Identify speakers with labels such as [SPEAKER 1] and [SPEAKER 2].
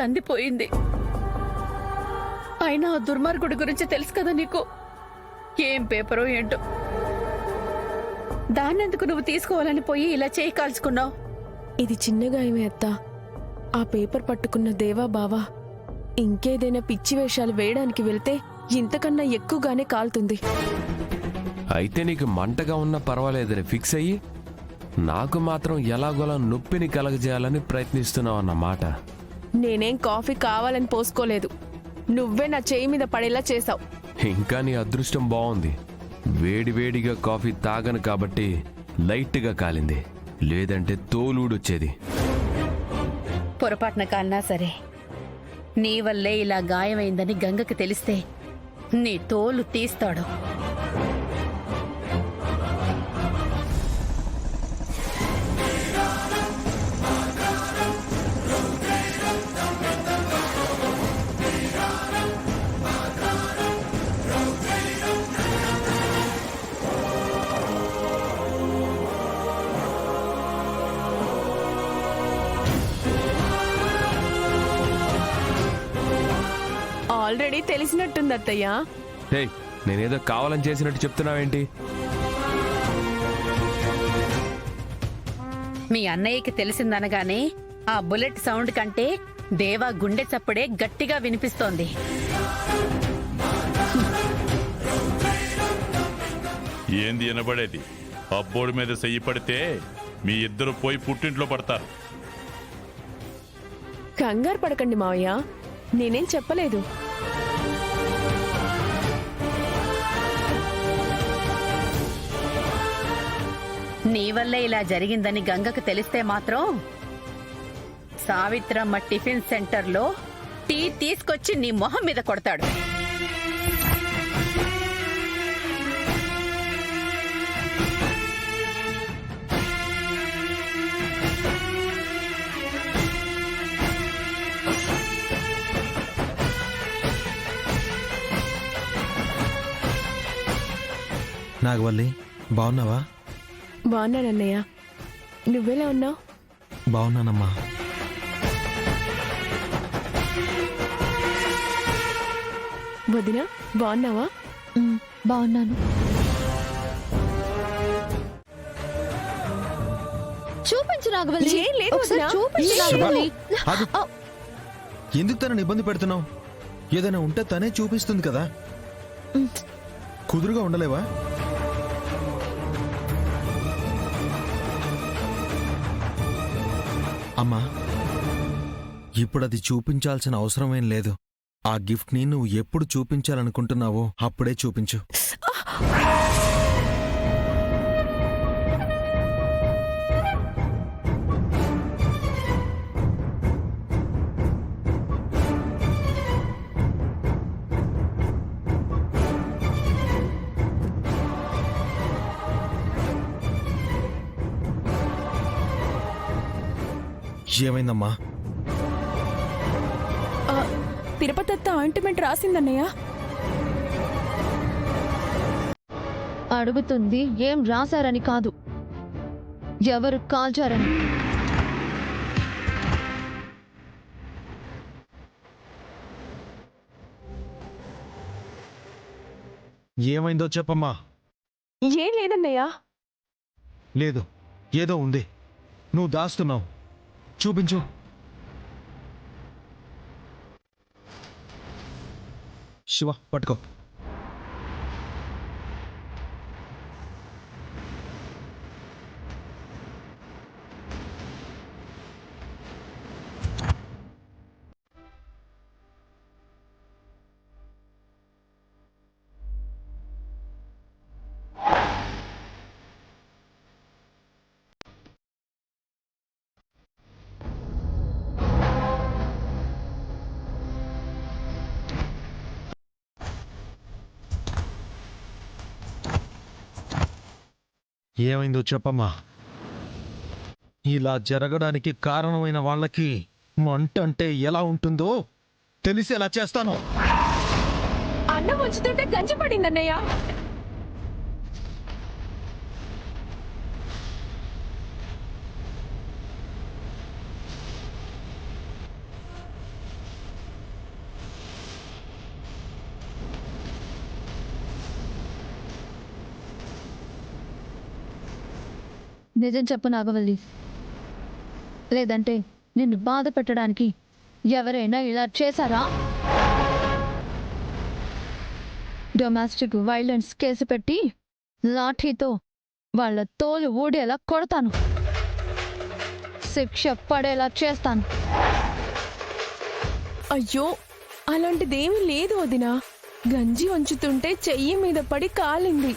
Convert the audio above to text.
[SPEAKER 1] అందిపోయింది. అయినా ఆ దుర్మార్గుడి గురించి తెలుసు కదా నీకు. ఏం పేపరో ఏంటో. దాన్నెందుకు నువ్వు తీసుకోవాలని పోయి ఇలా చేయి కాల్చుకున్నావు?
[SPEAKER 2] ఇది చిన్న గాయమే అత్త. ఆ పేపర్ పట్టుకున్న దేవా బావా ఇంకేదైనా పిచ్చి వేషాలు వేయడానికి వెళ్తే ఇంతకన్నా ఎక్కువగానే కాలుతుంది.
[SPEAKER 3] అయితే నీకు మంటగా ఉన్నా పర్వాలేదని ఫిక్స్ అయ్యి నాకు మాత్రం ఎలాగోలా నొప్పిని కలగజేయాలని ప్రయత్నిస్తున్నావు అన్నమాట.
[SPEAKER 2] నేనేం కాఫీ కావాలని పోసుకోలేదు. నువ్వే నా చేయి మీద పడేలా చేశావు.
[SPEAKER 3] ఇంకా నీ అదృష్టం బాగుంది. వేడివేడిగా కాఫీ తాగను కాబట్టి లైట్గా కాలింది, లేదంటే తోలుడొచ్చేది.
[SPEAKER 1] పొరపాటున కాలినా సరే, నీ వల్లే ఇలా గాయమైందని గంగకి తెలిస్తే నీ తోలు తీస్తాడు.
[SPEAKER 2] ఆల్రెడీ తెలిసినట్టుంది అత్తయ్య.
[SPEAKER 3] హే, నేనేదో కావాలని చేసినట్టు చెప్తున్నావేంటి?
[SPEAKER 1] మీ అన్నయ్యకి తెలిసిందనగానే ఆ బుల్లెట్ సౌండ్ కంటే దేవా గుండె చప్పుడే గట్టిగా వినిపిస్తోంది.
[SPEAKER 4] ఏంది వినబడేది? అబ్బోడి మీద చెయ్యి పడితే మీ ఇద్దరు పోయి పుట్టింట్లో పడతారు.
[SPEAKER 2] కంగారు పడకండి మావయ్య, నేనేం చెప్పలేదు.
[SPEAKER 1] నీ వల్లే ఇలా జరిగిందని గంగకు తెలిస్తే మాత్రం సావిత్రమ్మ టిఫిన్ సెంటర్లో టీ తీసుకొచ్చి నీ మొహం మీద కొడతాడు.
[SPEAKER 5] నాగవల్లి, బాగున్నావా?
[SPEAKER 2] బాగున్నానన్నయ్య, నువ్వెలా ఉన్నావు?
[SPEAKER 5] బాగున్నానమ్మా.
[SPEAKER 2] వదిన, బాగున్నావా?
[SPEAKER 6] బాగున్నాను. చూపించు నాగవల్లి.
[SPEAKER 2] ఏం లేదు
[SPEAKER 6] ఒకసారి
[SPEAKER 2] వదినా.
[SPEAKER 6] చూపించు నాగవల్లి.
[SPEAKER 5] ఆగు. ఎందుకు తనని ఇబ్బంది పెడుతున్నావు? ఏదైనా ఉంటే తనే చూపిస్తుంది కదా. కుదురుగా ఉండలేవా? అమ్మా, ఇప్పుడు అది చూపించాల్సిన అవసరమేం లేదు. ఆ గిఫ్ట్ ని నువ్వు ఎప్పుడు చూపించాలనుకుంటున్నావో అప్పుడే చూపించు. ఏమైందమ్మా?
[SPEAKER 2] తిరుపతి అత్త ఆయింట్మెంట్ రాసిందన్నయ్య.
[SPEAKER 6] అడుగుతుంది ఏం రాశారని కాదు, ఎవరు కాల్చారని.
[SPEAKER 5] ఏమైందో చెప్పమ్మా.
[SPEAKER 2] ఏం లేదన్నయ్య.
[SPEAKER 5] లేదు, ఏదో ఉంది. నువ్వు దాస్తున్నావు. చూపించు. శివ, పట్టుకో. ఏమైందో చెప్పమ్మా. ఇలా జరగడానికి కారణమైన వాళ్ళకి మంట అంటే ఎలా ఉంటుందో తెలిసి ఎలా చేస్తాను.
[SPEAKER 2] అన్నం ఉంచుతుంటే గంజి పడిందన్నయ్య.
[SPEAKER 6] నిజం చెప్పు నాగవల్లి, లేదంటే నిన్ను బాధ పెట్టడానికి ఎవరైనా ఇలా చేశారా? డొమెస్టిక్ వైలెన్స్ కేసు పెట్టి లాఠీతో వాళ్ళ తోలు ఊడేలా కొడతాను, శిక్ష పడేలా చేస్తాను.
[SPEAKER 2] అయ్యో అలాంటిదేమీ లేదు వదినా. గంజి వంచుతుంటే చెయ్యి మీద పడి కాలింది.